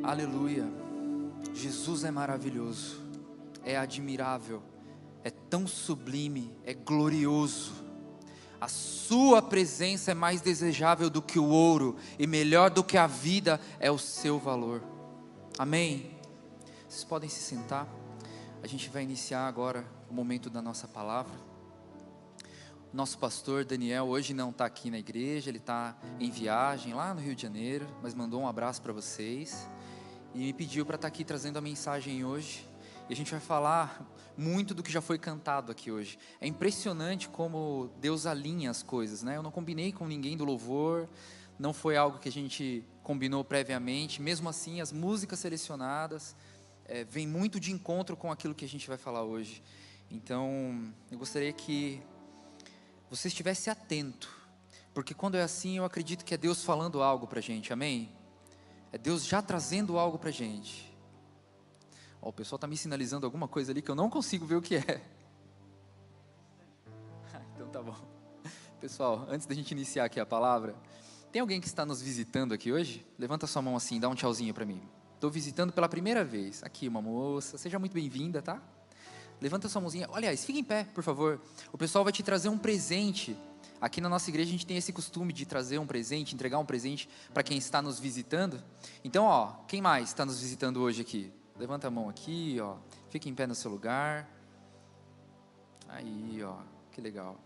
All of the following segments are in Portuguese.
Aleluia. Jesus é maravilhoso, é admirável, é tão sublime, é glorioso. A sua presença é mais desejável do que o ouro, e melhor do que a vida é o seu valor. Amém? Vocês podem se sentar. A gente vai iniciar agora o momento da nossa palavra. Nosso pastor Daniel hoje não está aqui na igreja, ele está em viagem lá no Rio de Janeiro, mas mandou um abraço para vocês e me pediu para estar aqui trazendo a mensagem hoje. E a gente vai falar muito do que já foi cantado aqui hoje. É impressionante como Deus alinha as coisas, né? Eu não combinei com ninguém do louvor, não foi algo que a gente combinou previamente. Mesmo assim, as músicas selecionadas vêm muito de encontro com aquilo que a gente vai falar hoje. Então, eu gostaria que você estivesse atento, porque quando é assim, eu acredito que é Deus falando algo para a gente, amém? É Deus já trazendo algo para a gente. O pessoal está me sinalizando alguma coisa ali que eu não consigo ver o que é. Então tá bom. Pessoal, antes da gente iniciar aqui a palavra, tem alguém que está nos visitando aqui hoje? Levanta sua mão assim, dá um tchauzinho para mim. Estou visitando pela primeira vez. Aqui uma moça, seja muito bem-vinda, tá? Levanta sua mãozinha. Aliás, fica em pé, por favor. O pessoal vai te trazer um presente. Aqui na nossa igreja a gente tem esse costume de trazer um presente, entregar um presente para quem está nos visitando. Então, ó, quem mais está nos visitando hoje aqui? Levanta a mão aqui, ó. Fica em pé no seu lugar. Aí, ó, que legal.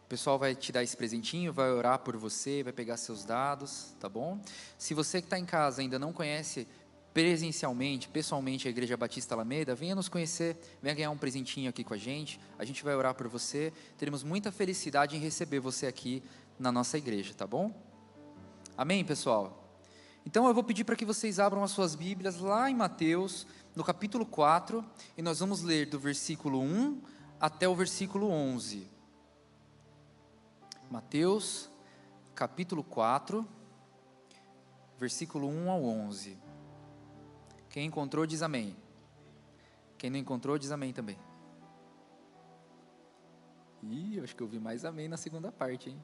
O pessoal vai te dar esse presentinho, vai orar por você, vai pegar seus dados, tá bom? Se você que está em casa ainda não conhece presencialmente, pessoalmente a Igreja Batista Alameda, venha nos conhecer, venha ganhar um presentinho aqui com a gente vai orar por você, teremos muita felicidade em receber você aqui na nossa igreja, tá bom? Amém, pessoal? Então eu vou pedir para que vocês abram as suas Bíblias lá em Mateus, no capítulo 4, e nós vamos ler do versículo 1 até o versículo 11. Mateus, capítulo 4, versículo 1 ao 11. Quem encontrou diz amém. Quem não encontrou diz amém também. Eu acho que eu vi mais amém na segunda parte, hein?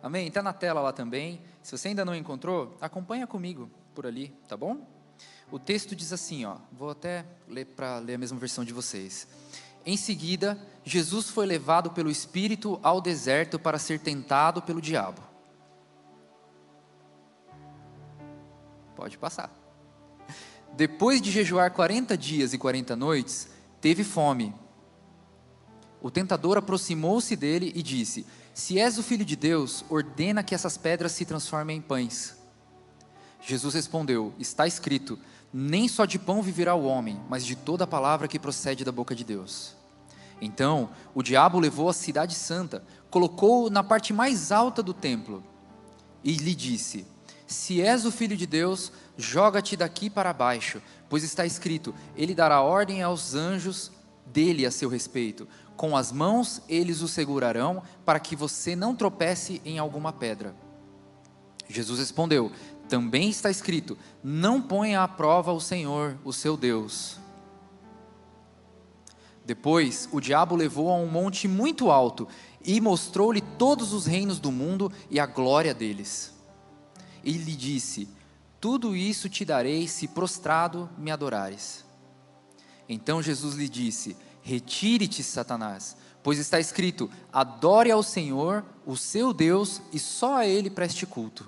Amém? Está na tela lá também. Se você ainda não encontrou, acompanha comigo por ali, tá bom? O texto diz assim, ó. Vou até ler para ler a mesma versão de vocês. Em seguida, Jesus foi levado pelo Espírito ao deserto para ser tentado pelo diabo. Pode passar. Depois de jejuar 40 dias e 40 noites, teve fome. O tentador aproximou-se dele e disse: Se és o Filho de Deus, ordena que essas pedras se transformem em pães. Jesus respondeu: Está escrito, nem só de pão viverá o homem, mas de toda a palavra que procede da boca de Deus. Então, o diabo levou a cidade santa, colocou-o na parte mais alta do templo e lhe disse: Se és o Filho de Deus, joga-te daqui para baixo, pois está escrito, ele dará ordem aos anjos dele a seu respeito, com as mãos eles o segurarão, para que você não tropece em alguma pedra. Jesus respondeu, também está escrito, não ponha à prova o Senhor, o seu Deus. Depois, o diabo levou a um monte muito alto, e mostrou-lhe todos os reinos do mundo e a glória deles. E lhe disse, tudo isso te darei se prostrado me adorares. Então Jesus lhe disse, retire-te, Satanás, pois está escrito, adore ao Senhor, o seu Deus, e só a Ele preste culto.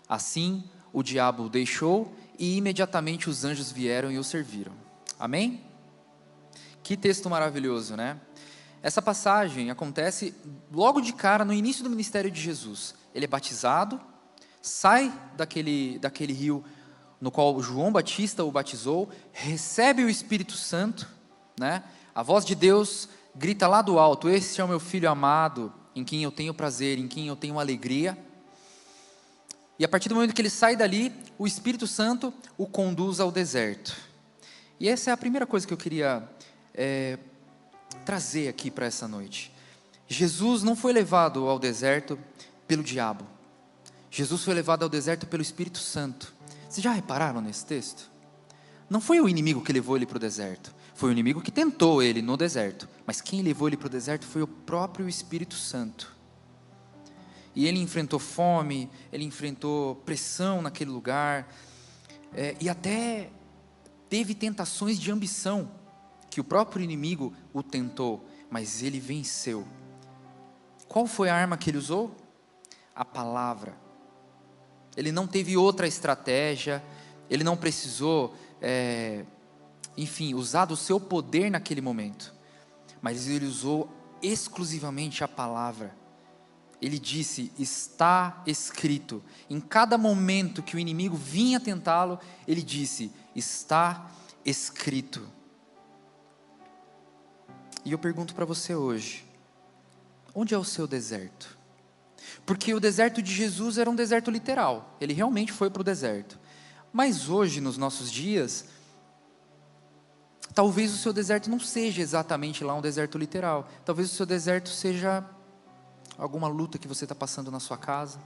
Assim, o diabo o deixou, e imediatamente os anjos vieram e o serviram. Amém? Que texto maravilhoso, né? Essa passagem acontece logo de cara no início do ministério de Jesus. Ele é batizado, sai daquele rio no qual João Batista o batizou, recebe o Espírito Santo, né? A voz de Deus grita lá do alto, esse é o meu filho amado, em quem eu tenho prazer, em quem eu tenho alegria. E a partir do momento que ele sai dali, o Espírito Santo o conduz ao deserto. E essa é a primeira coisa que eu queria trazer aqui para essa noite. Jesus não foi levado ao deserto pelo diabo. Jesus foi levado ao deserto pelo Espírito Santo. Vocês já repararam nesse texto? Não foi o inimigo que levou ele para o deserto. Foi o inimigo que tentou ele no deserto. Mas quem levou ele para o deserto foi o próprio Espírito Santo. E ele enfrentou fome, ele enfrentou pressão naquele lugar. e até teve tentações de ambição, que o próprio inimigo o tentou, mas ele venceu. Qual foi a arma que ele usou? A palavra. Ele não teve outra estratégia, ele não precisou, usar do seu poder naquele momento, mas ele usou exclusivamente a palavra. Ele disse: está escrito. Em cada momento que o inimigo vinha tentá-lo, ele disse: está escrito. E eu pergunto para você hoje, onde é o seu deserto? Porque o deserto de Jesus era um deserto literal, ele realmente foi para o deserto. Mas hoje, nos nossos dias, talvez o seu deserto não seja exatamente lá um deserto literal. Talvez o seu deserto seja alguma luta que você está passando na sua casa.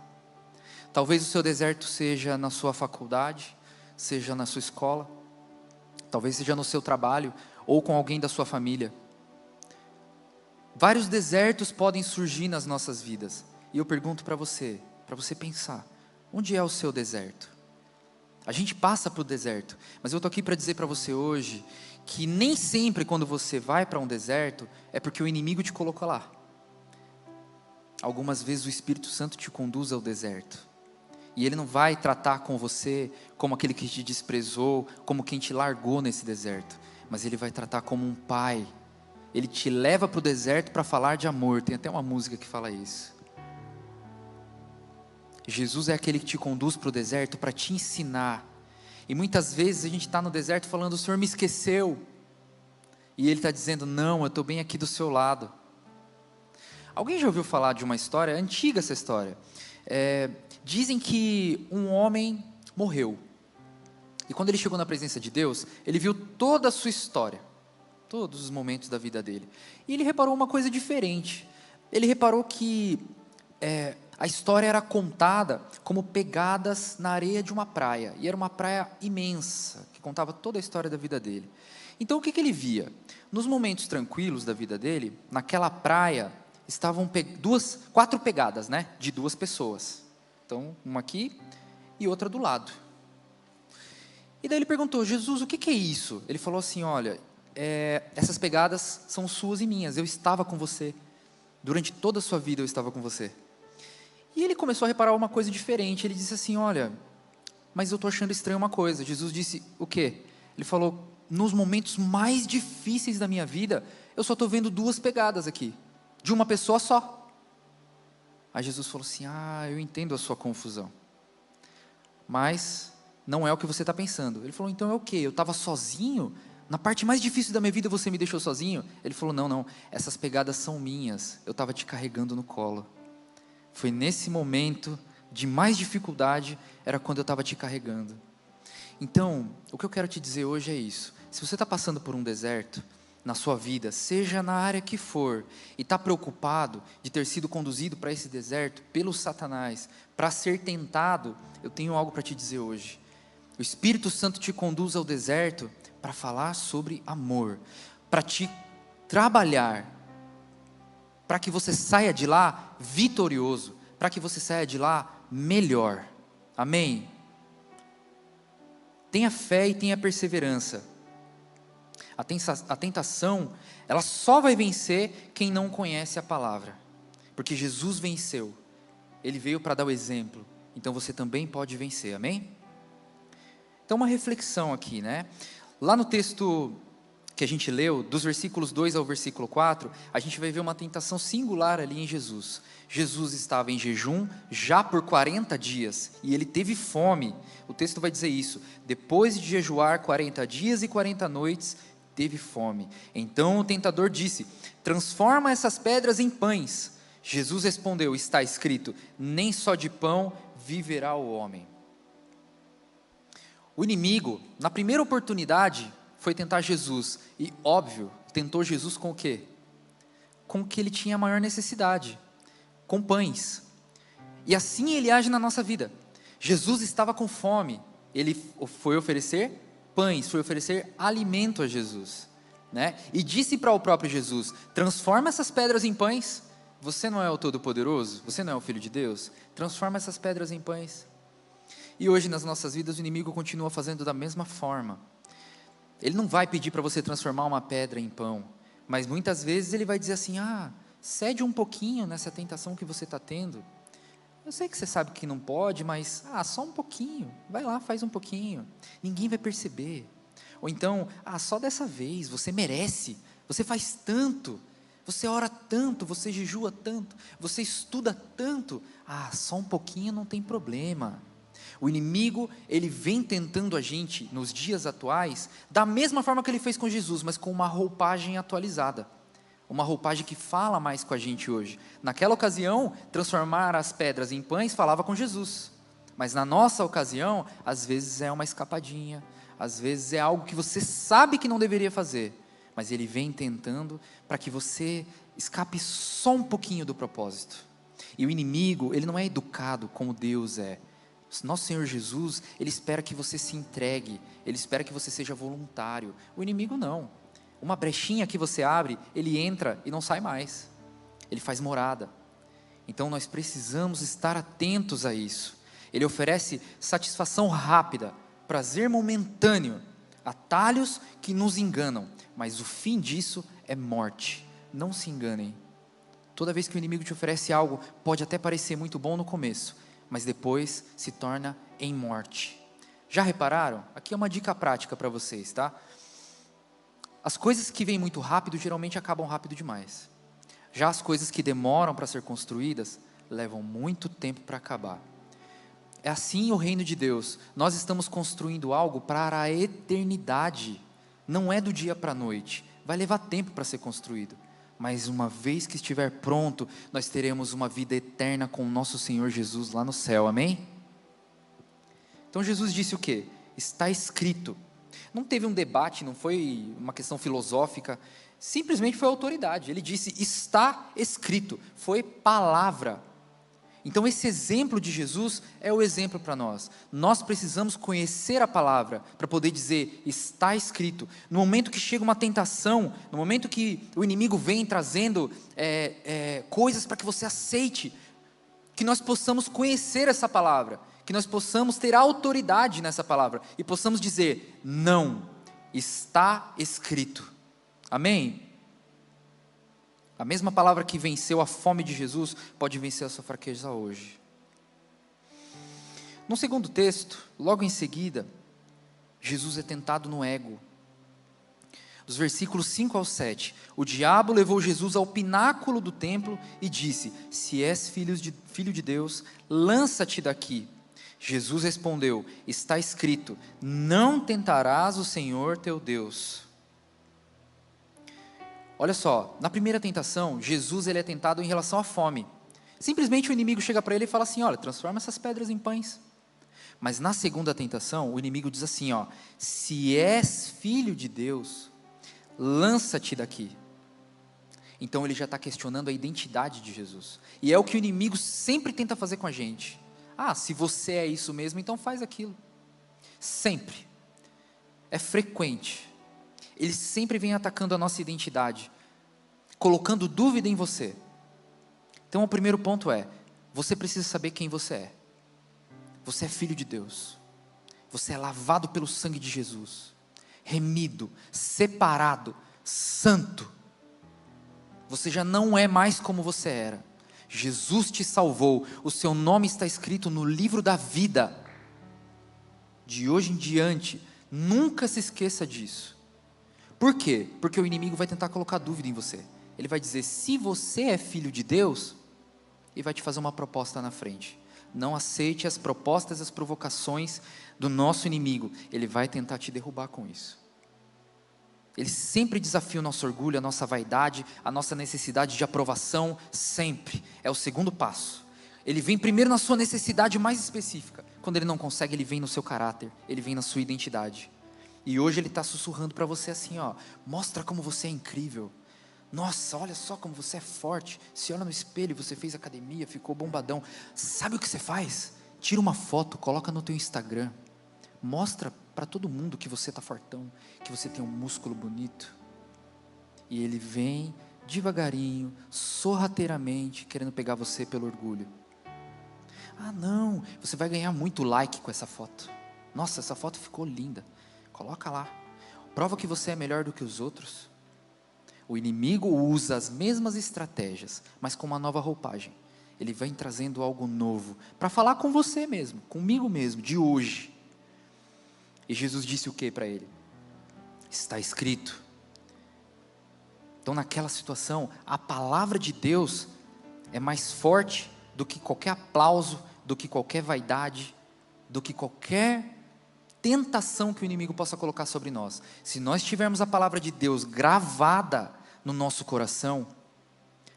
Talvez o seu deserto seja na sua faculdade, seja na sua escola. Talvez seja no seu trabalho ou com alguém da sua família. Vários desertos podem surgir nas nossas vidas. E eu pergunto para você pensar, onde é o seu deserto? A gente passa para o deserto, mas eu estou aqui para dizer para você hoje, que nem sempre quando você vai para um deserto, é porque o inimigo te colocou lá. Algumas vezes o Espírito Santo te conduz ao deserto, e Ele não vai tratar com você como aquele que te desprezou, como quem te largou nesse deserto, mas Ele vai tratar como um pai. Ele te leva para o deserto para falar de amor. Tem até uma música que fala isso. Jesus é aquele que te conduz para o deserto para te ensinar. E muitas vezes a gente está no deserto falando: o Senhor me esqueceu. E Ele está dizendo: não, eu estou bem aqui do seu lado. Alguém já ouviu falar de uma história, antiga essa história? Dizem que um homem morreu. E quando ele chegou na presença de Deus, ele viu toda a sua história, todos os momentos da vida dele. E ele reparou uma coisa diferente. Ele reparou que a história era contada como pegadas na areia de uma praia. E era uma praia imensa, que contava toda a história da vida dele. Então o que ele via? Nos momentos tranquilos da vida dele, naquela praia, estavam 4 pegadas, né, de 2 pessoas. Então, uma aqui e outra do lado. E daí ele perguntou: Jesus, o que é isso? Ele falou assim: olha, essas pegadas são suas e minhas, eu estava com você. Durante toda a sua vida eu estava com você. E ele começou a reparar uma coisa diferente. Ele disse assim: olha, mas eu estou achando estranho uma coisa. Jesus disse: o quê? Ele falou: nos momentos mais difíceis da minha vida, eu só estou vendo 2 pegadas aqui, de uma pessoa só. Aí Jesus falou assim: eu entendo a sua confusão, mas não é o que você está pensando. Ele falou: então é o quê? Eu estava sozinho? Na parte mais difícil da minha vida você me deixou sozinho? Ele falou: não, essas pegadas são minhas, eu estava te carregando no colo. Foi nesse momento de mais dificuldade, era quando eu estava te carregando. Então, o que eu quero te dizer hoje é isso: se você está passando por um deserto na sua vida, seja na área que for, e está preocupado de ter sido conduzido para esse deserto pelo Satanás, para ser tentado, eu tenho algo para te dizer hoje. O Espírito Santo te conduz ao deserto para falar sobre amor, para te trabalhar, para que você saia de lá vitorioso, para que você saia de lá melhor. Amém? Tenha fé e tenha perseverança. A tentação, ela só vai vencer quem não conhece a palavra, porque Jesus venceu, Ele veio para dar o exemplo, então você também pode vencer, amém? Então uma reflexão aqui, né? Lá no texto que a gente leu, dos versículos 2 ao versículo 4, a gente vai ver uma tentação singular ali em Jesus. Jesus estava em jejum já por 40 dias, e ele teve fome. O texto vai dizer isso: depois de jejuar 40 dias e 40 noites, teve fome. Então o tentador disse: transforma essas pedras em pães. Jesus respondeu: está escrito, nem só de pão viverá o homem. O inimigo, na primeira oportunidade, foi tentar Jesus, e óbvio, tentou Jesus com o quê? Com o que ele tinha maior necessidade, com pães. E assim ele age na nossa vida. Jesus estava com fome, ele foi oferecer pães, foi oferecer alimento a Jesus, né? E disse para o próprio Jesus: transforma essas pedras em pães. Você não é o Todo-Poderoso? Você não é o Filho de Deus? Transforma essas pedras em pães. E hoje nas nossas vidas o inimigo continua fazendo da mesma forma. Ele não vai pedir para você transformar uma pedra em pão, mas muitas vezes ele vai dizer assim: cede um pouquinho nessa tentação que você está tendo. Eu sei que você sabe que não pode, mas só um pouquinho, vai lá, faz um pouquinho, ninguém vai perceber. Ou então, só dessa vez, você merece, você faz tanto, você ora tanto, você jejua tanto, você estuda tanto, só um pouquinho não tem problema. O inimigo, ele vem tentando a gente, nos dias atuais, da mesma forma que ele fez com Jesus, mas com uma roupagem atualizada. Uma roupagem que fala mais com a gente hoje. Naquela ocasião, transformar as pedras em pães falava com Jesus. Mas na nossa ocasião, às vezes é uma escapadinha, às vezes é algo que você sabe que não deveria fazer, mas ele vem tentando para que você escape só um pouquinho do propósito. E o inimigo, ele não é educado como Deus é. Nosso Senhor Jesus, Ele espera que você se entregue, Ele espera que você seja voluntário. O inimigo não. Uma brechinha que você abre, ele entra e não sai mais. Ele faz morada. Então nós precisamos estar atentos a isso. Ele oferece satisfação rápida, prazer momentâneo, atalhos que nos enganam, mas o fim disso é morte. Não se enganem. Toda vez que o inimigo te oferece algo, pode até parecer muito bom no começo, mas depois se torna em morte. Já repararam? Aqui é uma dica prática para vocês, tá? As coisas que vêm muito rápido, geralmente acabam rápido demais. Já as coisas que demoram para ser construídas, levam muito tempo para acabar. É assim o reino de Deus. Nós estamos construindo algo para a eternidade. Não é do dia para a noite. Vai levar tempo para ser construído. Mas uma vez que estiver pronto, nós teremos uma vida eterna com o nosso Senhor Jesus lá no céu, amém? Então Jesus disse o quê? Está escrito. Não teve um debate, não foi uma questão filosófica, simplesmente foi autoridade. Ele disse, está escrito, foi palavra. Então esse exemplo de Jesus é o exemplo para nós. Nós precisamos conhecer a palavra para poder dizer, está escrito. No momento que chega uma tentação, no momento que o inimigo vem trazendo coisas para que você aceite, que nós possamos conhecer essa palavra, que nós possamos ter autoridade nessa palavra e possamos dizer, não, está escrito. Amém? A mesma palavra que venceu a fome de Jesus, pode vencer a sua fraqueza hoje. No segundo texto, logo em seguida, Jesus é tentado no ego. Dos versículos 5 ao 7, o diabo levou Jesus ao pináculo do templo e disse, se és filho de Deus, lança-te daqui. Jesus respondeu, está escrito, não tentarás o Senhor teu Deus. Olha só, na primeira tentação, Jesus ele é tentado em relação à fome. Simplesmente o inimigo chega para ele e fala assim, olha, transforma essas pedras em pães. Mas na segunda tentação, o inimigo diz assim, se és filho de Deus, lança-te daqui. Então ele já está questionando a identidade de Jesus. E é o que o inimigo sempre tenta fazer com a gente. Se você é isso mesmo, então faz aquilo. Sempre. É frequente. Ele sempre vem atacando a nossa identidade, colocando dúvida em você. Então o primeiro ponto é, você precisa saber quem você é. Você é filho de Deus. Você é lavado pelo sangue de Jesus. Remido, separado, santo. Você já não é mais como você era. Jesus te salvou. O seu nome está escrito no livro da vida. De hoje em diante, nunca se esqueça disso. Por quê? Porque o inimigo vai tentar colocar dúvida em você. Ele vai dizer, se você é filho de Deus, e vai te fazer uma proposta na frente. Não aceite as propostas, as provocações do nosso inimigo. Ele vai tentar te derrubar com isso. Ele sempre desafia o nosso orgulho, a nossa vaidade, a nossa necessidade de aprovação, sempre. É o segundo passo. Ele vem primeiro na sua necessidade mais específica. Quando ele não consegue, ele vem no seu caráter, ele vem na sua identidade. E hoje ele está sussurrando para você assim, mostra como você é incrível. Nossa, olha só como você é forte. Se olha no espelho, você fez academia, ficou bombadão. Sabe o que você faz? Tira uma foto, coloca no teu Instagram. Mostra para todo mundo que você está fortão, que você tem um músculo bonito. E ele vem devagarinho, sorrateiramente, querendo pegar você pelo orgulho. Ah, não, você vai ganhar muito like com essa foto. Nossa, essa foto ficou linda. Coloca lá. Prova que você é melhor do que os outros. O inimigo usa as mesmas estratégias, mas com uma nova roupagem. Ele vem trazendo algo novo, para falar com você mesmo, comigo mesmo, de hoje. E Jesus disse o que para ele? Está escrito. Então naquela situação, a palavra de Deus é mais forte do que qualquer aplauso, do que qualquer vaidade, do que qualquer tentação que o inimigo possa colocar sobre nós. Se nós tivermos a palavra de Deus gravada no nosso coração,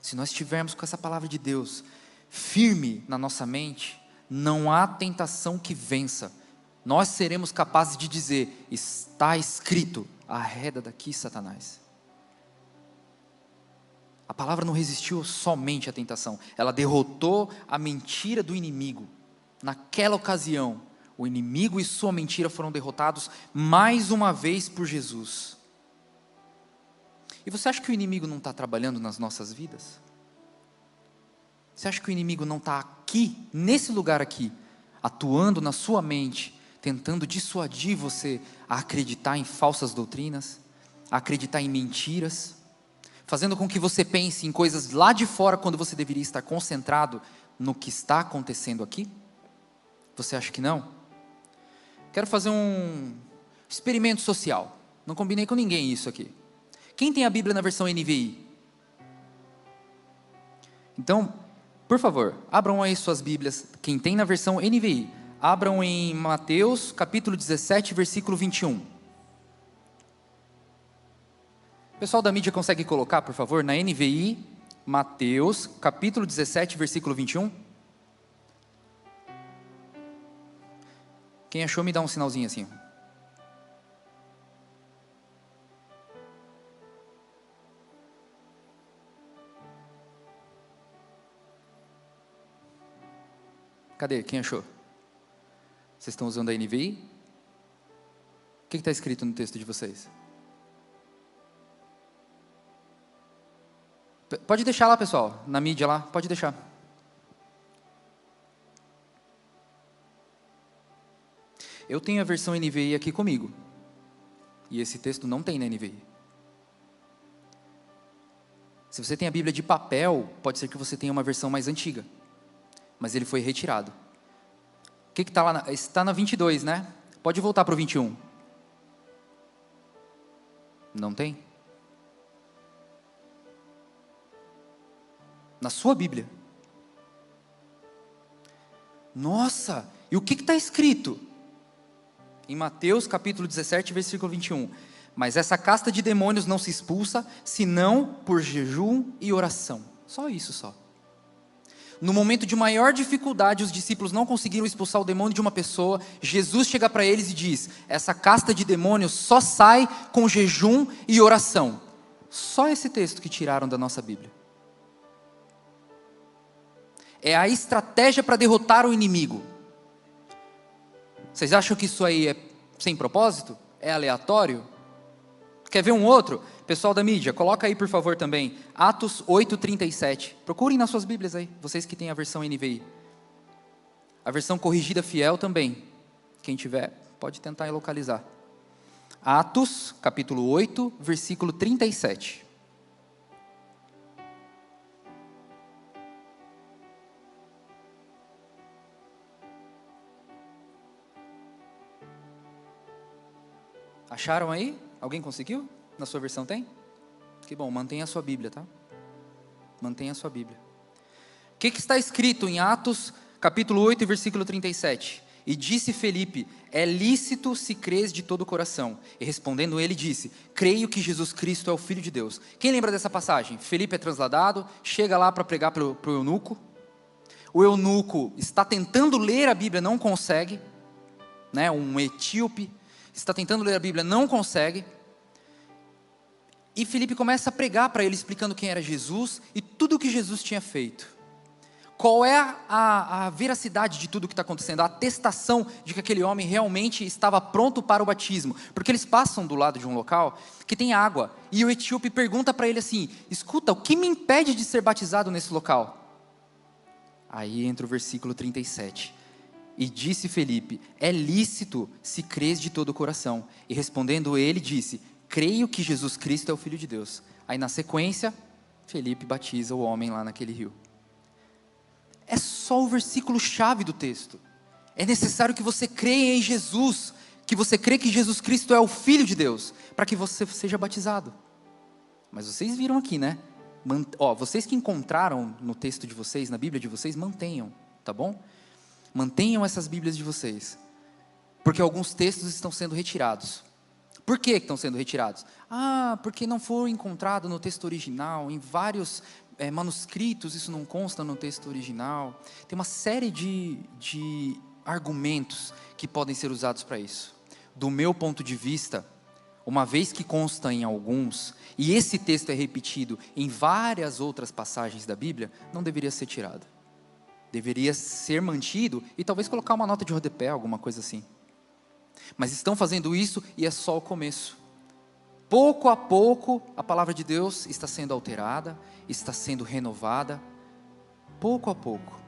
se nós estivermos com essa palavra de Deus firme na nossa mente, não há tentação que vença. Nós seremos capazes de dizer: está escrito, arreda daqui, Satanás. A palavra não resistiu somente à tentação, ela derrotou a mentira do inimigo. Naquela ocasião, o inimigo e sua mentira foram derrotados mais uma vez por Jesus. E você acha que o inimigo não está trabalhando nas nossas vidas? Você acha que o inimigo não está aqui, nesse lugar aqui, atuando na sua mente, tentando dissuadir você a acreditar em falsas doutrinas, a acreditar em mentiras, fazendo com que você pense em coisas lá de fora, quando você deveria estar concentrado no que está acontecendo aqui? Você acha que não? Quero fazer um experimento social. Não combinei com ninguém isso aqui. Quem tem a Bíblia na versão NVI? Então, por favor, abram aí suas Bíblias. Quem tem na versão NVI, abram em Mateus capítulo 17, versículo 21. O pessoal da mídia consegue colocar, por favor, na NVI, Mateus capítulo 17, versículo 21? Quem achou, me dá um sinalzinho assim. Cadê? Quem achou? Vocês estão usando a NVI? O que está escrito no texto de vocês? Pode deixar lá, pessoal, na mídia lá, pode deixar. Eu tenho a versão NVI aqui comigo, e esse texto não tem na NVI. Se você tem a Bíblia de papel, pode ser que você tenha uma versão mais antiga, mas ele foi retirado. O que está lá? Está na 22, né? Pode voltar para o 21. Não tem? Na sua Bíblia. Nossa, e o que está escrito? Em Mateus capítulo 17, versículo 21. Mas essa casta de demônios não se expulsa, senão por jejum e oração. Só isso só. No momento de maior dificuldade, os discípulos não conseguiram expulsar o demônio de uma pessoa. Jesus chega para eles e diz: essa casta de demônios só sai com jejum e oração. Só esse texto que tiraram da nossa Bíblia. É a estratégia para derrotar o inimigo. Vocês acham que isso aí é sem propósito? É aleatório? Quer ver um outro? Pessoal da mídia, coloca aí por favor também, Atos 8:37. Procurem nas suas Bíblias aí, vocês que têm a versão NVI. A versão corrigida fiel também. Quem tiver, pode tentar localizar. Atos, capítulo 8, versículo 37. Acharam aí? Alguém conseguiu? Na sua versão tem? Que bom, mantenha a sua Bíblia, tá? Mantenha a sua Bíblia. O que está escrito em Atos, capítulo 8, versículo 37? E disse Felipe: é lícito se crês de todo o coração. E respondendo ele disse: creio que Jesus Cristo é o Filho de Deus. Quem lembra dessa passagem? Felipe é transladado, chega lá para pregar para o eunuco. O eunuco está tentando ler a Bíblia, não consegue, né? Um etíope está tentando ler a Bíblia, não consegue. E Felipe começa a pregar para ele, explicando quem era Jesus e tudo o que Jesus tinha feito. Qual é a veracidade de tudo o que está acontecendo, a atestação de que aquele homem realmente estava pronto para o batismo. Porque eles passam do lado de um local que tem água, e o etíope pergunta para ele assim: escuta, o que me impede de ser batizado nesse local? Aí entra o versículo 37. E disse Felipe: é lícito se crês de todo o coração. E respondendo ele, disse: creio que Jesus Cristo é o Filho de Deus. Aí na sequência, Felipe batiza o homem lá naquele rio. É só o versículo chave do texto. É necessário que você creia em Jesus, que você crê que Jesus Cristo é o Filho de Deus, para que você seja batizado. Mas vocês viram aqui, né? Vocês que encontraram no texto de vocês, na Bíblia de vocês, mantenham, tá bom? Mantenham essas Bíblias de vocês, porque alguns textos estão sendo retirados. Por que estão sendo retirados? Porque não foi encontrado no texto original, em vários manuscritos, isso não consta no texto original. Tem uma série de argumentos que podem ser usados para isso. Do meu ponto de vista, uma vez que consta em alguns, e esse texto é repetido em várias outras passagens da Bíblia, não deveria ser tirado. Deveria ser mantido e talvez colocar uma nota de rodapé, alguma coisa assim. Mas estão fazendo isso e é só o começo. Pouco a pouco, a palavra de Deus está sendo alterada, está sendo renovada, pouco a pouco.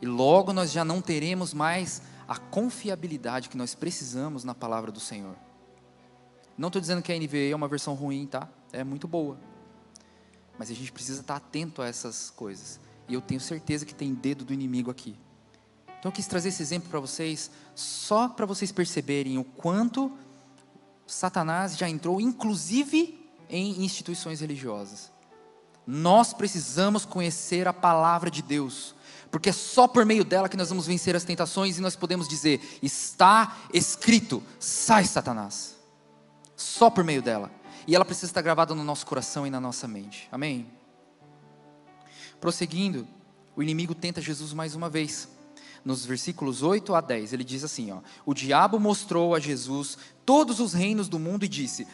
E logo nós já não teremos mais a confiabilidade que nós precisamos na palavra do Senhor. Não estou dizendo que a NVA é uma versão ruim, tá? É muito boa. Mas a gente precisa estar atento a essas coisas. E eu tenho certeza que tem dedo do inimigo aqui. Então eu quis trazer esse exemplo para vocês, só para vocês perceberem o quanto Satanás já entrou, inclusive em instituições religiosas. Nós precisamos conhecer a palavra de Deus, porque é só por meio dela que nós vamos vencer as tentações e nós podemos dizer: está escrito, sai Satanás. Só por meio dela. E ela precisa estar gravada no nosso coração e na nossa mente. Amém? Prosseguindo, o inimigo tenta Jesus mais uma vez. Nos versículos 8 a 10, ele diz assim: o diabo mostrou a Jesus todos os reinos do mundo e disse: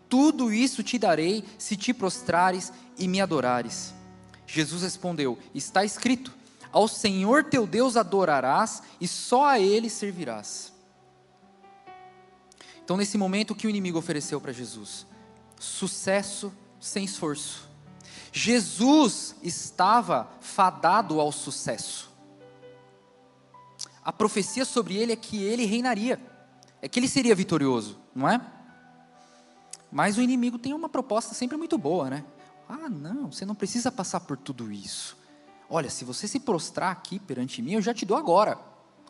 tudo isso te darei se te prostrares e me adorares. Jesus respondeu: está escrito, ao Senhor teu Deus adorarás e só a Ele servirás. Então nesse momento, o que o inimigo ofereceu para Jesus? Sucesso sem esforço. Jesus estava fadado ao sucesso. A profecia sobre ele é que ele reinaria, é que ele seria vitorioso, não é? Mas o inimigo tem uma proposta sempre muito boa, né? Não, você não precisa passar por tudo isso. Olha, se você se prostrar aqui perante mim, eu já te dou agora.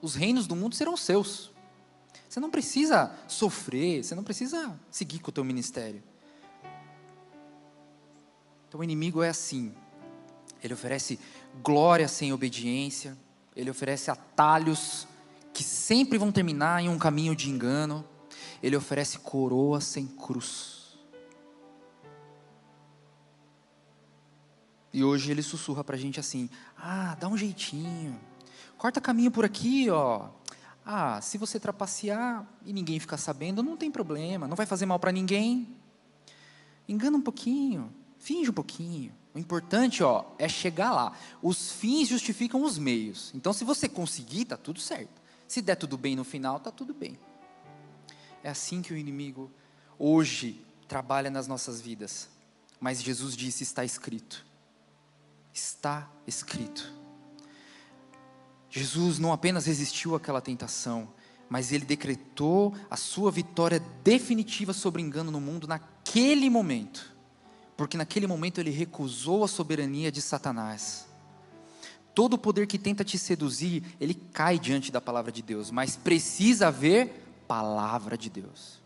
Os reinos do mundo serão seus. Você não precisa sofrer, você não precisa seguir com o teu ministério. Então o inimigo é assim. Ele oferece glória sem obediência. Ele oferece atalhos que sempre vão terminar em um caminho de engano. Ele oferece coroa sem cruz. E hoje ele sussurra para a gente assim: dá um jeitinho. Corta caminho por aqui, ó. Se você trapacear e ninguém ficar sabendo, não tem problema. Não vai fazer mal para ninguém. Engana um pouquinho. Finge um pouquinho. O importante, é chegar lá. Os fins justificam os meios. Então, se você conseguir, está tudo certo. Se der tudo bem no final, está tudo bem. É assim que o inimigo hoje trabalha nas nossas vidas. Mas Jesus disse: está escrito. Está escrito. Jesus não apenas resistiu àquela tentação, mas ele decretou a sua vitória definitiva sobre o engano no mundo naquele momento. Porque naquele momento ele recusou a soberania de Satanás. Todo o poder que tenta te seduzir, ele cai diante da palavra de Deus. Mas precisa haver palavra de Deus.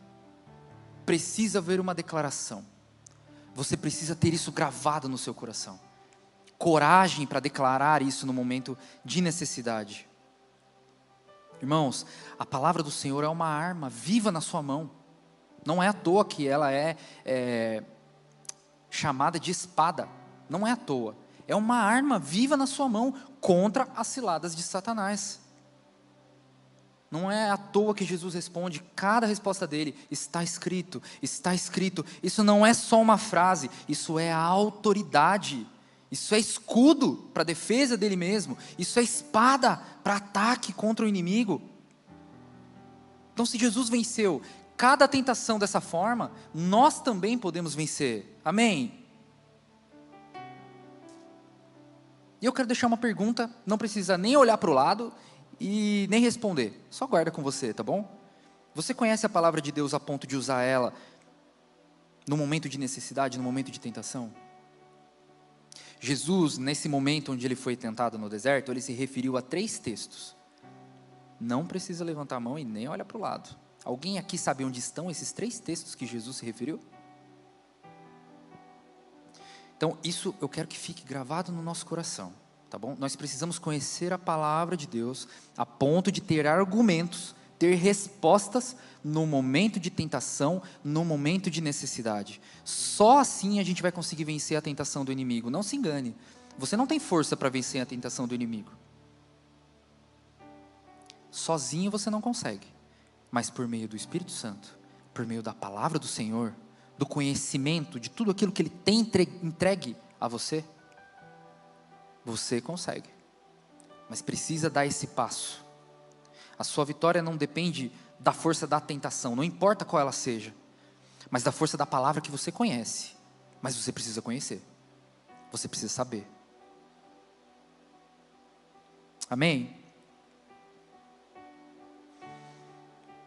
Precisa haver uma declaração. Você precisa ter isso gravado no seu coração. Coragem para declarar isso no momento de necessidade. Irmãos, a palavra do Senhor é uma arma viva na sua mão. Não é à toa que ela é chamada de espada. Não é à toa. É uma arma viva na sua mão contra as ciladas de Satanás. Não é à toa que Jesus responde, cada resposta dele: está escrito, está escrito. Isso não é só uma frase, isso é a autoridade. Isso é escudo para a defesa dele mesmo. Isso é espada para ataque contra o inimigo. Então, se Jesus venceu cada tentação dessa forma, nós também podemos vencer. Amém? E eu quero deixar uma pergunta, não precisa nem olhar para o lado e nem responder. Só guarda com você, tá bom? Você conhece a palavra de Deus a ponto de usar ela no momento de necessidade, no momento de tentação? Jesus, nesse momento onde ele foi tentado no deserto, ele se referiu a 3 textos. Não precisa levantar a mão e nem olhar para o lado. Alguém aqui sabe onde estão esses 3 textos que Jesus se referiu? Então, isso eu quero que fique gravado no nosso coração, tá bom? Nós precisamos conhecer a palavra de Deus a ponto de ter argumentos, ter respostas no momento de tentação, no momento de necessidade. Só assim a gente vai conseguir vencer a tentação do inimigo. Não se engane, você não tem força para vencer a tentação do inimigo. Sozinho você não consegue, mas por meio do Espírito Santo, por meio da palavra do Senhor, do conhecimento de tudo aquilo que Ele tem entregue a você, você consegue. Mas precisa dar esse passo. A sua vitória não depende da força da tentação, não importa qual ela seja, mas da força da palavra que você conhece. Mas você precisa conhecer, você precisa saber. Amém?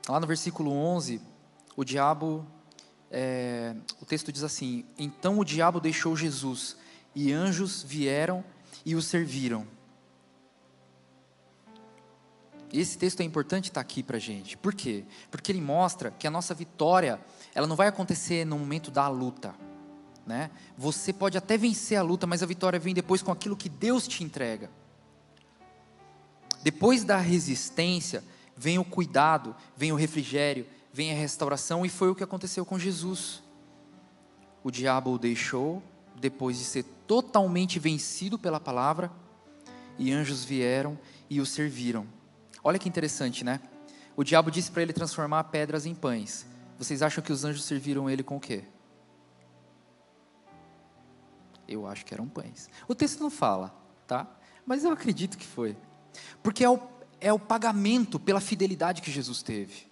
Lá no versículo 11, o texto diz assim: então o diabo deixou Jesus, e anjos vieram e o serviram. Esse texto é importante estar aqui para a gente. Por quê? Porque ele mostra que a nossa vitória, ela não vai acontecer no momento da luta, né? Você pode até vencer a luta, mas a vitória vem depois com aquilo que Deus te entrega. Depois da resistência, vem o cuidado, vem o refrigério, vem a restauração, e foi o que aconteceu com Jesus. O diabo o deixou, depois de ser totalmente vencido pela palavra, e anjos vieram e o serviram. Olha que interessante, né? O diabo disse para ele transformar pedras em pães. Vocês acham que os anjos serviram ele com o quê? Eu acho que eram pães. O texto não fala, tá? Mas eu acredito que foi. Porque é o pagamento pela fidelidade que Jesus teve.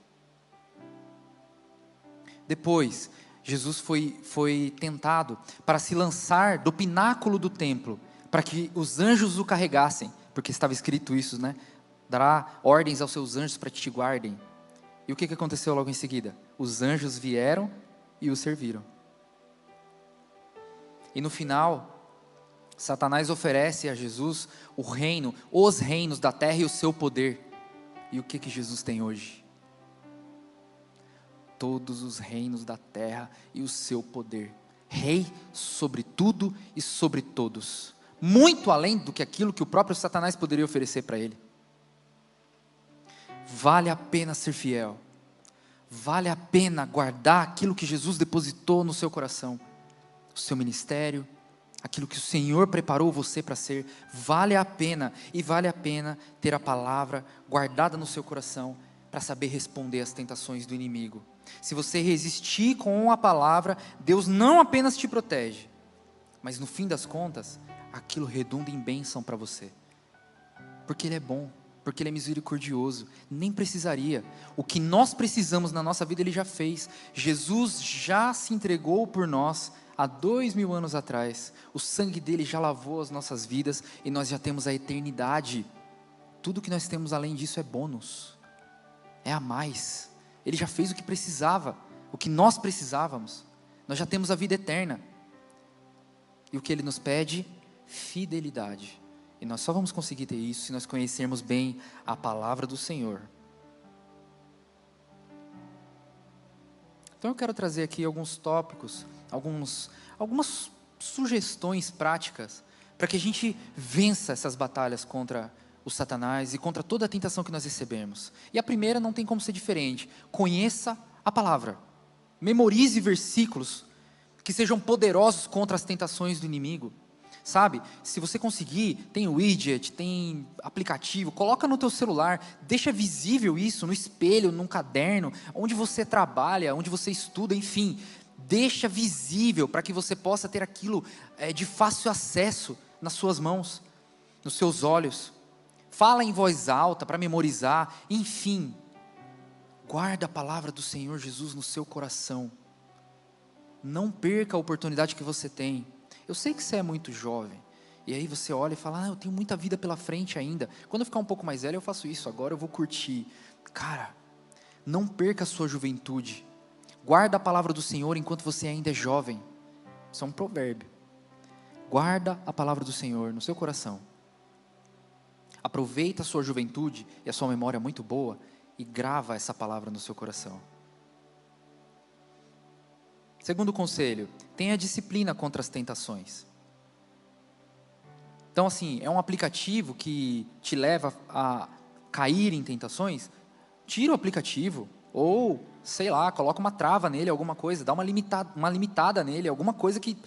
Depois, Jesus foi tentado para se lançar do pináculo do templo, para que os anjos o carregassem, porque estava escrito isso, né? Dará ordens aos seus anjos para que te guardem. E o que aconteceu logo em seguida? Os anjos vieram e o serviram. E no final, Satanás oferece a Jesus o reino, os reinos da terra e o seu poder. E o que Jesus tem hoje? Todos os reinos da terra e o seu poder. Rei sobre tudo e sobre todos. Muito além do que aquilo que o próprio Satanás poderia oferecer para ele. Vale a pena ser fiel. Vale a pena guardar aquilo que Jesus depositou no seu coração. O seu ministério, aquilo que o Senhor preparou você para ser. Vale a pena, e vale a pena ter a palavra guardada no seu coração, para saber responder às tentações do inimigo. Se você resistir com a palavra, Deus não apenas te protege, mas no fim das contas, aquilo redunda em bênção para você. Porque Ele é bom, porque Ele é misericordioso. Nem precisaria. O que nós precisamos na nossa vida, Ele já fez. Jesus já se entregou por nós há 2000 anos atrás. O sangue dele já lavou as nossas vidas e nós já temos a eternidade. Tudo que nós temos além disso é bônus, é a mais. Ele já fez o que precisava, o que nós precisávamos. Nós já temos a vida eterna. E o que Ele nos pede? Fidelidade. E nós só vamos conseguir ter isso se nós conhecermos bem a palavra do Senhor. Então eu quero trazer aqui alguns tópicos, algumas sugestões práticas, para que a gente vença essas batalhas contra o Satanás e contra toda a tentação que nós recebemos. E a primeira não tem como ser diferente. Conheça a palavra. Memorize versículos que sejam poderosos contra as tentações do inimigo. Sabe, se você conseguir, tem widget, tem aplicativo, coloca no teu celular, deixa visível isso no espelho, num caderno, onde você trabalha, onde você estuda, enfim, deixa visível para que você possa ter aquilo de fácil acesso nas suas mãos, nos seus olhos. Fala em voz alta para memorizar, enfim, guarda a palavra do Senhor Jesus no seu coração. Não perca a oportunidade que você tem. Eu sei que você é muito jovem, E aí você olha e fala, eu tenho muita vida pela frente ainda. Quando eu ficar um pouco mais velho, eu faço isso, agora eu vou curtir. Cara, não perca a sua juventude. Guarda a palavra do Senhor enquanto você ainda é jovem. Isso é um provérbio. Guarda a palavra do Senhor no seu coração. Aproveita a sua juventude e a sua memória é muito boa e grava essa palavra no seu coração. Segundo conselho, tenha disciplina contra as tentações. Então assim, é um aplicativo que te leva a cair em tentações, tira o aplicativo, ou, sei lá, coloca uma trava nele, alguma coisa, dá uma limitada nele, alguma coisa que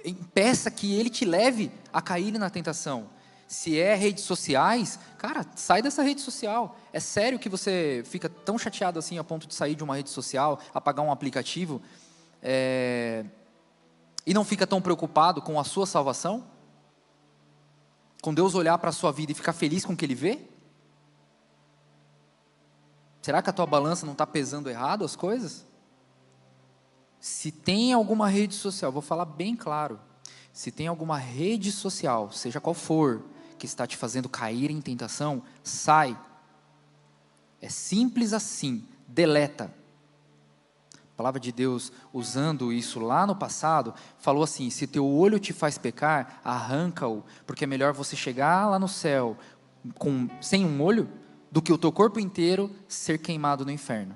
impeça que ele te leve a cair na tentação. Se é redes sociais, cara, sai dessa rede social. É sério que você fica tão chateado assim a ponto de sair de uma rede social, apagar um aplicativo, e não fica tão preocupado com a sua salvação? Com Deus olhar para a sua vida e ficar feliz com o que Ele vê? Será que a tua balança não está pesando errado as coisas? Se tem alguma rede social, vou falar bem claro, se tem alguma rede social, seja qual for, que está te fazendo cair em tentação, sai. É simples assim, deleta. A palavra de Deus, usando isso lá no passado, falou assim, se teu olho te faz pecar, arranca-o, porque é melhor você chegar lá no céu sem um olho, do que o teu corpo inteiro ser queimado no inferno.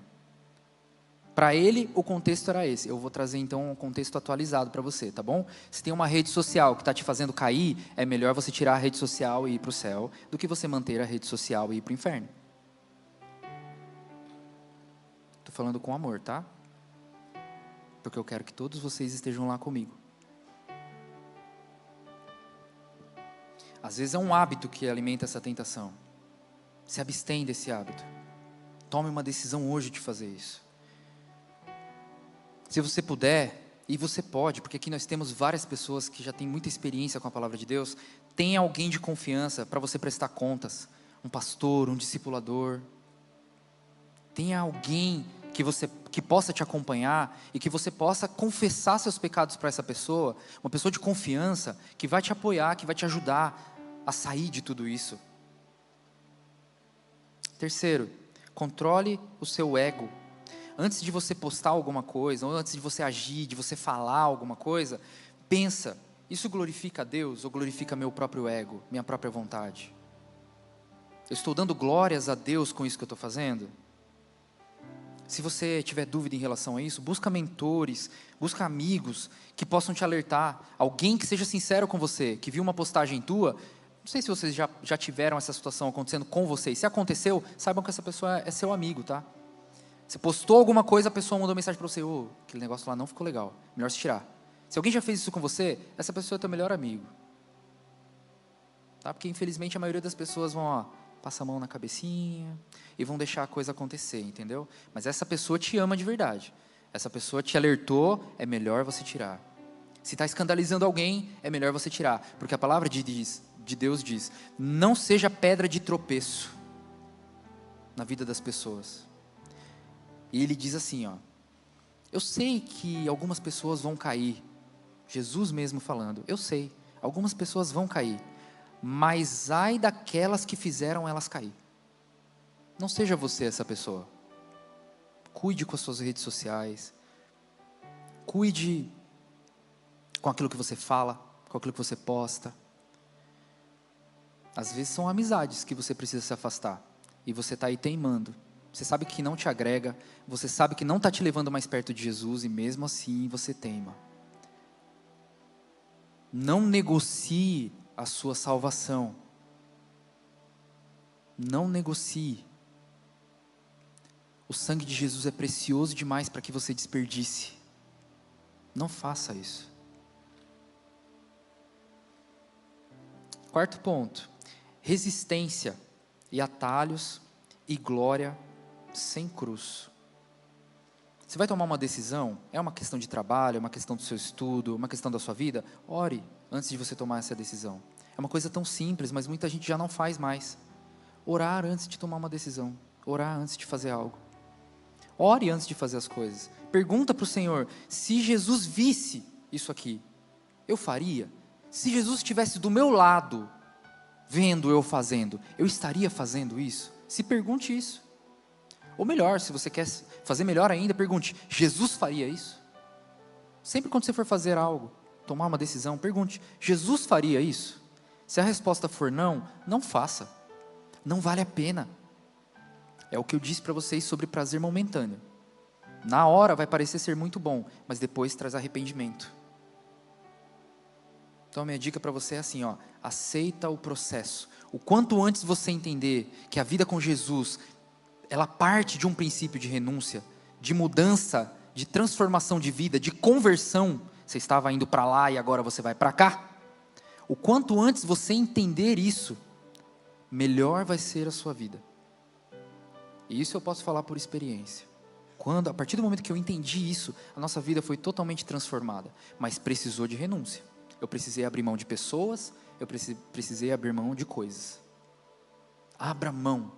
Para ele, o contexto era esse. Eu vou trazer então um contexto atualizado para você, tá bom? Se tem uma rede social que está te fazendo cair, é melhor você tirar a rede social e ir para o céu, do que você manter a rede social e ir para o inferno. Estou falando com amor, tá? Porque eu quero que todos vocês estejam lá comigo. Às vezes é um hábito que alimenta essa tentação. Se abstém desse hábito. Tome uma decisão hoje de fazer isso. Se você puder, e você pode, porque aqui nós temos várias pessoas que já têm muita experiência com a palavra de Deus, tenha alguém de confiança para você prestar contas. Um pastor, um discipulador. Tenha alguém que possa te acompanhar e que você possa confessar seus pecados para essa pessoa, uma pessoa de confiança que vai te apoiar, que vai te ajudar a sair de tudo isso. Terceiro, controle o seu ego. Antes de você postar alguma coisa, ou antes de você agir, de você falar alguma coisa, pensa, isso glorifica a Deus ou glorifica meu próprio ego, minha própria vontade? Eu estou dando glórias a Deus com isso que eu estou fazendo? Se você tiver dúvida em relação a isso, busca mentores, busca amigos que possam te alertar, alguém que seja sincero com você, que viu uma postagem tua. Não sei se vocês já tiveram essa situação acontecendo com vocês. Se aconteceu, saibam que essa pessoa é seu amigo, tá? Você postou alguma coisa, a pessoa mandou mensagem para você, aquele negócio lá não ficou legal, melhor se tirar. Se alguém já fez isso com você, essa pessoa é teu melhor amigo. Tá? Porque infelizmente a maioria das pessoas vão, passa a mão na cabecinha e vão deixar a coisa acontecer, entendeu? Mas essa pessoa te ama de verdade. Essa pessoa te alertou, é melhor você tirar. Se está escandalizando alguém, é melhor você tirar. Porque a palavra de Deus diz, não seja pedra de tropeço na vida das pessoas. E ele diz assim, eu sei que algumas pessoas vão cair, Jesus mesmo falando, eu sei, algumas pessoas vão cair, mas ai daquelas que fizeram elas cair. Não seja você essa pessoa. Cuide com as suas redes sociais, cuide com aquilo que você fala, com aquilo que você posta. Às vezes são amizades que você precisa se afastar, e você está aí teimando. Você sabe que não te agrega, você sabe que não está te levando mais perto de Jesus, e mesmo assim você teima. Não negocie a sua salvação. Não negocie. O sangue de Jesus é precioso demais para que você desperdice. Não faça isso. Quarto ponto, resistência e atalhos e glória sem cruz. Você vai tomar uma decisão, é uma questão de trabalho, é uma questão do seu estudo, uma questão da sua vida, ore antes de você tomar essa decisão. É uma coisa tão simples, mas muita gente já não faz mais. Orar antes de tomar uma decisão, orar antes de fazer algo. Ore antes de fazer as coisas. Pergunta para o Senhor, se Jesus visse isso aqui, eu faria? Se Jesus estivesse do meu lado, vendo eu fazendo, eu estaria fazendo isso? Se pergunte isso. Ou melhor, se você quer fazer melhor ainda, pergunte: Jesus faria isso? Sempre quando você for fazer algo, tomar uma decisão, pergunte: Jesus faria isso? Se a resposta for não, não faça. Não vale a pena. É o que eu disse para vocês sobre prazer momentâneo. Na hora vai parecer ser muito bom, mas depois traz arrependimento. Então a minha dica para você é assim, aceita o processo. O quanto antes você entender que a vida com Jesus, ela parte de um princípio de renúncia, de mudança, de transformação de vida, de conversão. Você estava indo para lá e agora você vai para cá. O quanto antes você entender isso, melhor vai ser a sua vida. E isso eu posso falar por experiência. A partir do momento que eu entendi isso, a nossa vida foi totalmente transformada. Mas precisou de renúncia. Eu precisei abrir mão de pessoas, eu precisei abrir mão de coisas. Abra mão.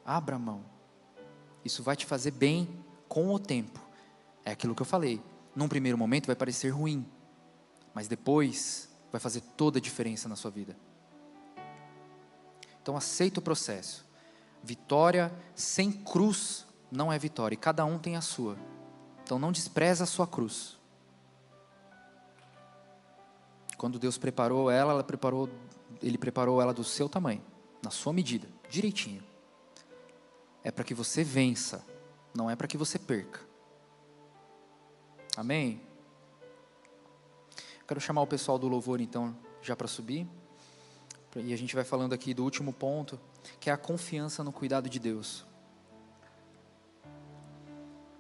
Abra mão. Isso vai te fazer bem com o tempo. É aquilo que eu falei. Num primeiro momento vai parecer ruim, mas depois vai fazer toda a diferença na sua vida. Então aceita o processo. Vitória sem cruz não é vitória, e cada um tem a sua. Então não despreza a sua cruz. Quando Deus preparou ela, Ele preparou ela do seu tamanho, na sua medida, direitinho. É para que você vença, não é para que você perca. Amém? Quero chamar o pessoal do louvor então, já para subir. E a gente vai falando aqui do último ponto, que é a confiança no cuidado de Deus.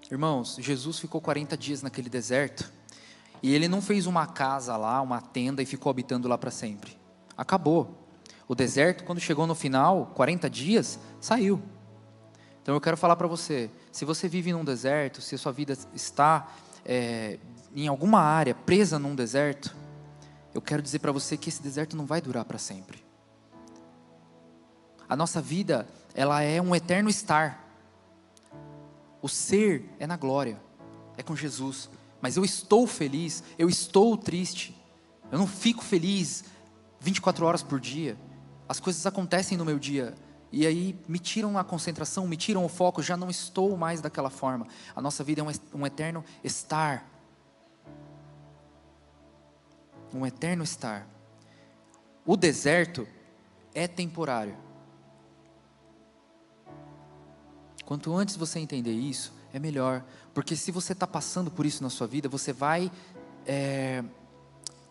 Irmãos, Jesus ficou 40 dias naquele deserto, e Ele não fez uma casa lá, uma tenda, e ficou habitando lá para sempre. Acabou. O deserto, quando chegou no final, 40 dias, saiu. Então eu quero falar para você, se você vive num deserto, se a sua vida está em alguma área presa num deserto, eu quero dizer para você que esse deserto não vai durar para sempre. A nossa vida, ela é um eterno estar. O ser é na glória, é com Jesus. Mas eu estou feliz, eu estou triste. Eu não fico feliz 24 horas por dia. As coisas acontecem no meu dia, e aí me tiram a concentração, me tiram o foco, já não estou mais daquela forma. A nossa vida é um eterno estar. Um eterno estar. O deserto é temporário. Quanto antes você entender isso, é melhor. Porque se você está passando por isso na sua vida, você vai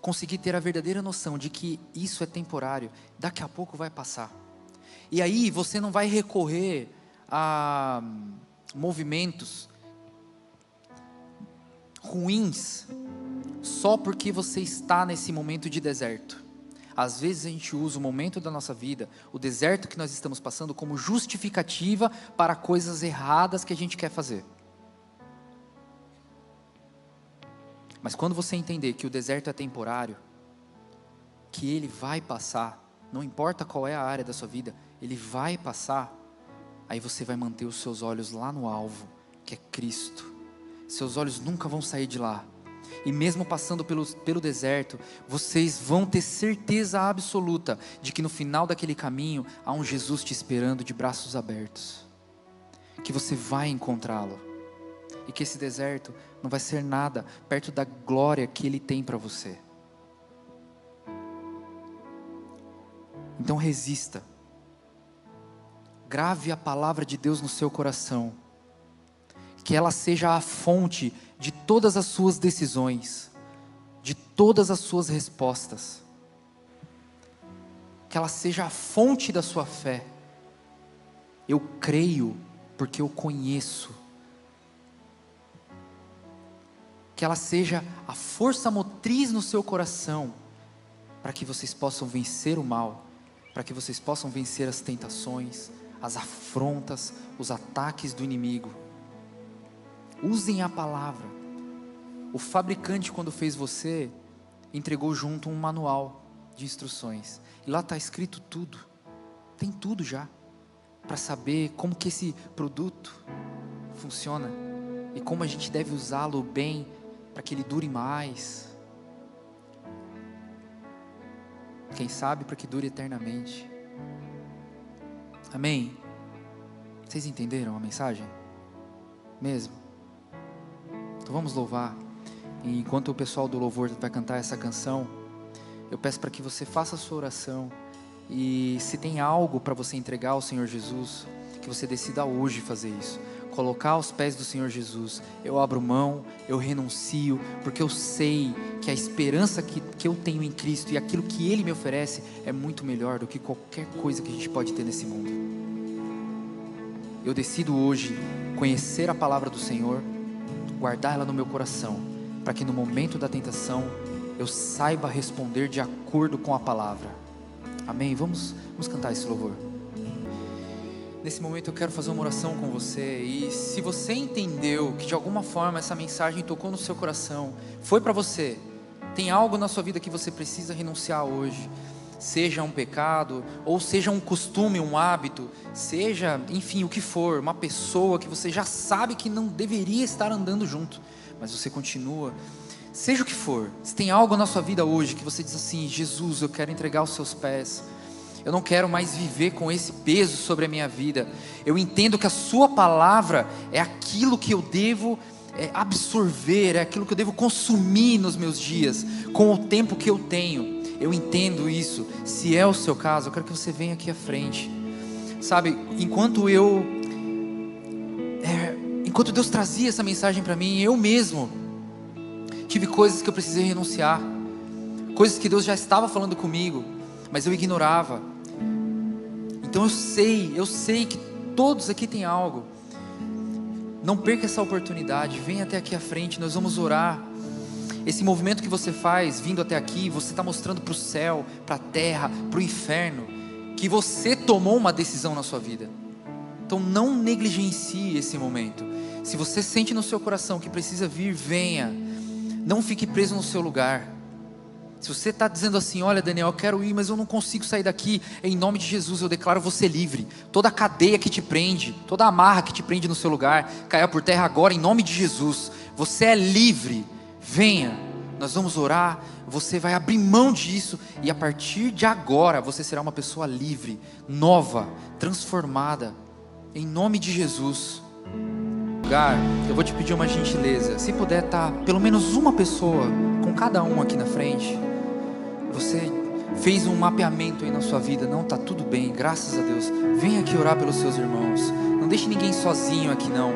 conseguir ter a verdadeira noção de que isso é temporário. Daqui a pouco vai passar. E aí você não vai recorrer a movimentos ruins só porque você está nesse momento de deserto. Às vezes a gente usa o momento da nossa vida, o deserto que nós estamos passando, como justificativa para coisas erradas que a gente quer fazer. Mas quando você entender que o deserto é temporário, que ele vai passar, não importa qual é a área da sua vida, ele vai passar, aí você vai manter os seus olhos lá no alvo, que é Cristo. Seus olhos nunca vão sair de lá. E mesmo passando pelo deserto, vocês vão ter certeza absoluta de que no final daquele caminho há um Jesus te esperando de braços abertos, que você vai encontrá-lo, e que esse deserto não vai ser nada perto da glória que Ele tem para você. Então resista, grave a palavra de Deus no seu coração, que ela seja a fonte de todas as suas decisões, de todas as suas respostas, que ela seja a fonte da sua fé. Eu creio porque eu conheço. Que ela seja a força motriz no seu coração, para que vocês possam vencer o mal, para que vocês possam vencer as tentações, as afrontas, os ataques do inimigo. Usem a palavra. O fabricante, quando fez você, entregou junto um manual de instruções, e lá está escrito tudo, tem tudo já, para saber como que esse produto funciona, e como a gente deve usá-lo bem, para que ele dure mais. quem sabe para que dure eternamente. Amém? Vocês entenderam a mensagem? Mesmo? Então vamos louvar. E enquanto o pessoal do louvor vai cantar essa canção, eu peço para que você faça a sua oração. E se tem algo para você entregar ao Senhor Jesus, que você decida hoje fazer isso. Colocar aos pés do Senhor Jesus. Eu abro mão, eu renuncio, porque eu sei que a esperança que eu tenho em Cristo e aquilo que Ele me oferece é muito melhor do que qualquer coisa que a gente pode ter nesse mundo. Eu decido hoje conhecer a palavra do Senhor, guardar ela no meu coração, para que no momento da tentação eu saiba responder de acordo com a palavra. Amém? Vamos cantar esse louvor. Nesse momento eu quero fazer uma oração com você. E se você entendeu que de alguma forma essa mensagem tocou no seu coração, foi para você, tem algo na sua vida que você precisa renunciar hoje, seja um pecado, ou seja um costume, um hábito, seja, enfim, o que for, uma pessoa que você já sabe que não deveria estar andando junto, mas você continua, seja o que for, se tem algo na sua vida hoje que você diz assim: Jesus, eu quero entregar aos seus pés, eu não quero mais viver com esse peso sobre a minha vida, eu entendo que a sua palavra é aquilo que eu devo absorver, é aquilo que eu devo consumir nos meus dias, com o tempo que eu tenho, eu entendo isso. Se é o seu caso, eu quero que você venha aqui à frente. Sabe, enquanto Deus trazia essa mensagem para mim, eu mesmo tive coisas que eu precisei renunciar, coisas que Deus já estava falando comigo, mas eu ignorava. Então eu sei que todos aqui têm algo. Não perca essa oportunidade, venha até aqui à frente, nós vamos orar. Esse movimento que você faz, vindo até aqui, você está mostrando para o céu, para a terra, para o inferno, que você tomou uma decisão na sua vida. Então não negligencie esse momento. Se você sente no seu coração que precisa vir, venha. Não fique preso no seu lugar. Se você está dizendo assim: olha, Daniel, eu quero ir, mas eu não consigo sair daqui, em nome de Jesus eu declaro você livre. Toda a cadeia que te prende, toda a amarra que te prende no seu lugar, caia por terra agora, em nome de Jesus. Você é livre. Venha, nós vamos orar, você vai abrir mão disso, e a partir de agora você será uma pessoa livre, nova, transformada, em nome de Jesus. Eu vou te pedir uma gentileza, se puder estar pelo menos uma pessoa com cada um aqui na frente. Você fez um mapeamento aí na sua vida, não, está tudo bem, graças a Deus. Venha aqui orar pelos seus irmãos, não deixe ninguém sozinho aqui não.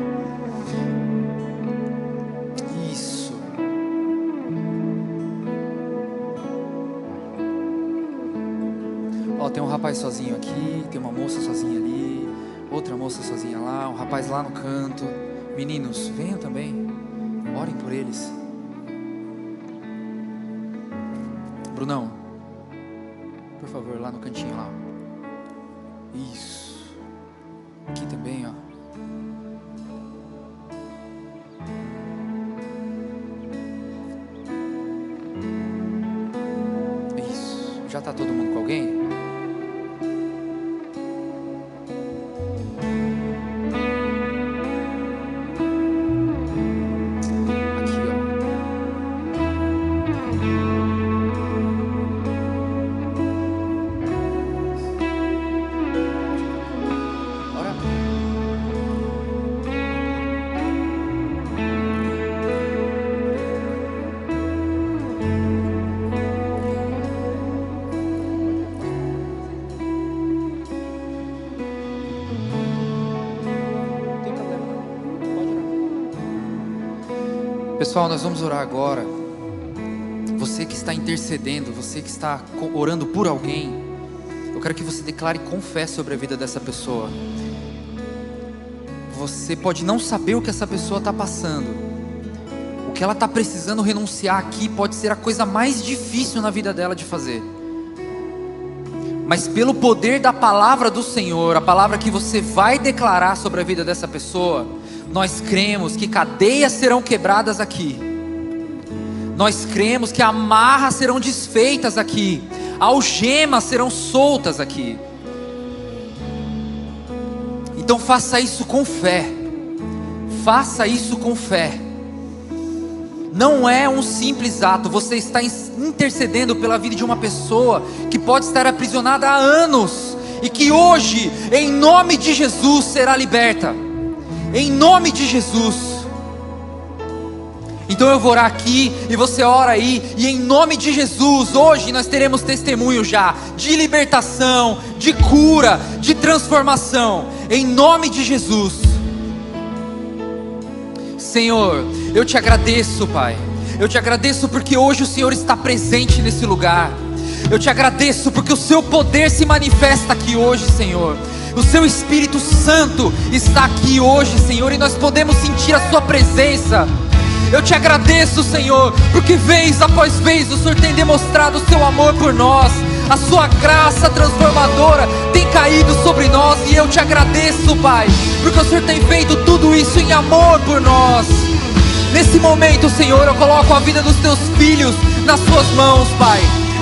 Isso. Ó, tem um rapaz sozinho aqui, tem uma moça sozinha ali, outra moça sozinha lá, um rapaz lá no canto. Meninos, venham também, orem por eles. Brunão, por favor, lá no cantinho lá. Isso. Aqui também, ó. Isso. Já está todo mundo com alguém? Pessoal, nós vamos orar agora. Você que está intercedendo, você que está orando por alguém, eu quero que você declare com fé sobre a vida dessa pessoa. Você pode não saber o que essa pessoa está passando, o que ela está precisando renunciar aqui pode ser a coisa mais difícil na vida dela de fazer, mas pelo poder da palavra do Senhor, a palavra que você vai declarar sobre a vida dessa pessoa, nós cremos que cadeias serão quebradas aqui, nós cremos que amarras serão desfeitas aqui, algemas serão soltas aqui. Então faça isso com fé, faça isso com fé. Não é um simples ato, você está intercedendo pela vida de uma pessoa que pode estar aprisionada há anos, e que hoje, em nome de Jesus, será liberta, em nome de Jesus. Então eu vou orar aqui, e você ora aí, e em nome de Jesus, hoje nós teremos testemunho já, de libertação, de cura, de transformação, em nome de Jesus. Senhor, eu te agradeço, Pai, eu te agradeço porque hoje o Senhor está presente nesse lugar. Eu te agradeço porque o seu poder se manifesta aqui hoje, Senhor. O seu Espírito Santo está aqui hoje, Senhor, e nós podemos sentir a sua presença. Eu te agradeço, Senhor, porque vez após vez o Senhor tem demonstrado o seu amor por nós. A sua graça transformadora tem caído sobre nós, e eu te agradeço, Pai, porque o Senhor tem feito tudo isso em amor por nós. Nesse momento, Senhor, eu coloco a vida dos teus filhos nas suas mãos, Pai.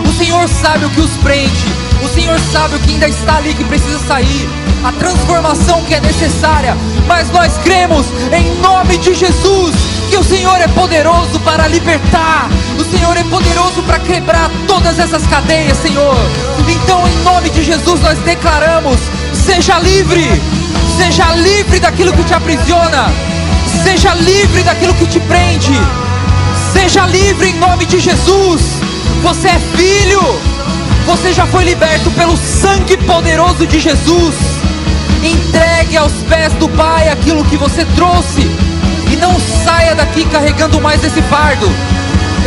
O Senhor sabe o que os prende, o Senhor sabe o que ainda está ali, que precisa sair, a transformação que é necessária, mas nós cremos em nome de Jesus, que o Senhor é poderoso para libertar, o Senhor é poderoso para quebrar todas essas cadeias, Senhor. Então em nome de Jesus nós declaramos: seja livre daquilo que te aprisiona, seja livre daquilo que te prende, seja livre em nome de Jesus. Você é filho, você já foi liberto pelo sangue poderoso de Jesus. Entregue aos pés do Pai aquilo que você trouxe, e não saia daqui carregando mais esse fardo.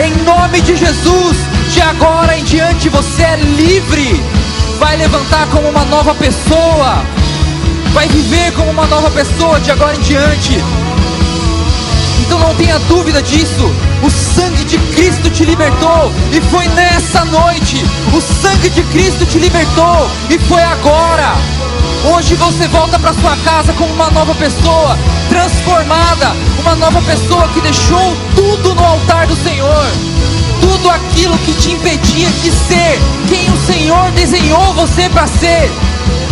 Em nome de Jesus, de agora em diante você é livre. Vai levantar como uma nova pessoa, vai viver como uma nova pessoa de agora em diante. Então não tenha dúvida disso. O sangue de Cristo te libertou, e foi nessa noite. O sangue de Cristo te libertou, e foi agora. Hoje você volta para sua casa como uma nova pessoa, transformada, uma nova pessoa que deixou tudo no altar do Senhor. Tudo aquilo que te impedia de ser quem o Senhor desenhou você para ser,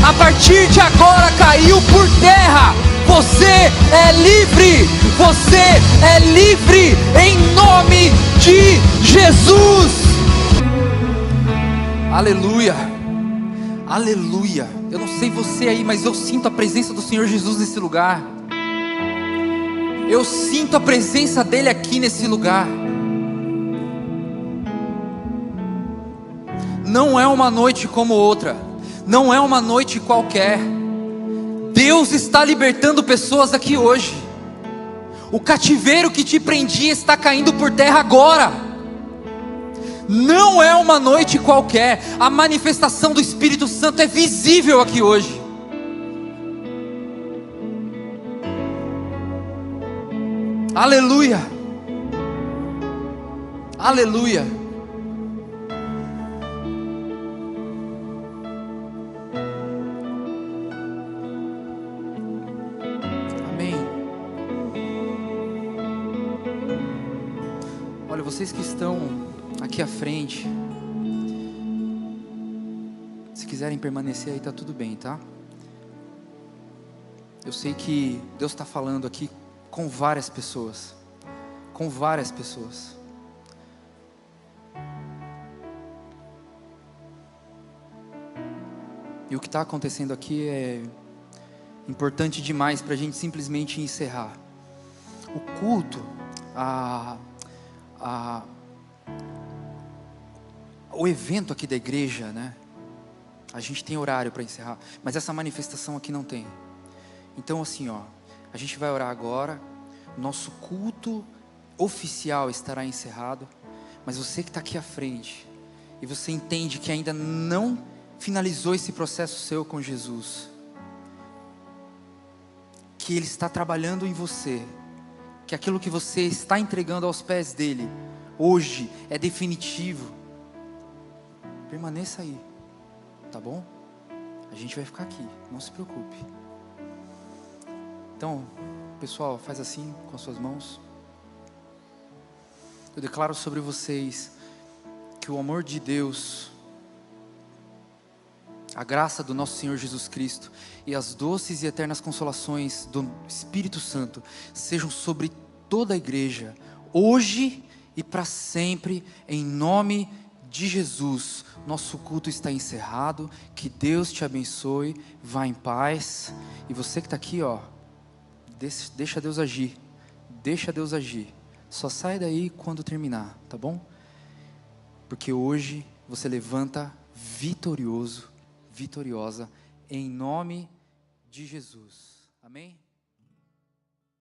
a partir de agora caiu por terra. Você é livre, você é livre em nome de Jesus. Aleluia, aleluia. Eu não sei você aí, mas eu sinto a presença do Senhor Jesus nesse lugar. Eu sinto a presença dele aqui nesse lugar. Não é uma noite como outra, não é uma noite qualquer. Deus está libertando pessoas aqui hoje. O cativeiro que te prendia está caindo por terra agora. Não é uma noite qualquer. A manifestação do Espírito Santo é visível aqui hoje. Aleluia, aleluia. Olha, vocês que estão aqui à frente, se quiserem permanecer aí, tá tudo bem, tá? Eu sei que Deus está falando aqui com várias pessoas, com várias pessoas. E o que está acontecendo aqui é importante demais para a gente simplesmente encerrar. O culto, o evento aqui da igreja, né? A gente tem horário para encerrar, mas essa manifestação aqui não tem. Então assim, ó, a gente vai orar agora, nosso culto oficial estará encerrado, mas você que está aqui à frente, e você entende que ainda não finalizou esse processo seu com Jesus, que Ele está trabalhando em você, que aquilo que você está entregando aos pés dEle, hoje é definitivo, permaneça aí, tá bom? A gente vai ficar aqui, não se preocupe. Então, pessoal, faz assim com as suas mãos. Eu declaro sobre vocês que o amor de Deus, a graça do nosso Senhor Jesus Cristo e as doces e eternas consolações do Espírito Santo sejam sobre toda a igreja, hoje e para sempre, em nome de Jesus, nosso culto está encerrado. Que Deus te abençoe. Vá em paz. E você que está aqui, deixa Deus agir. Deixa Deus agir. Só sai daí quando terminar, tá bom? Porque hoje você levanta vitorioso, vitoriosa, em nome de Jesus. Amém?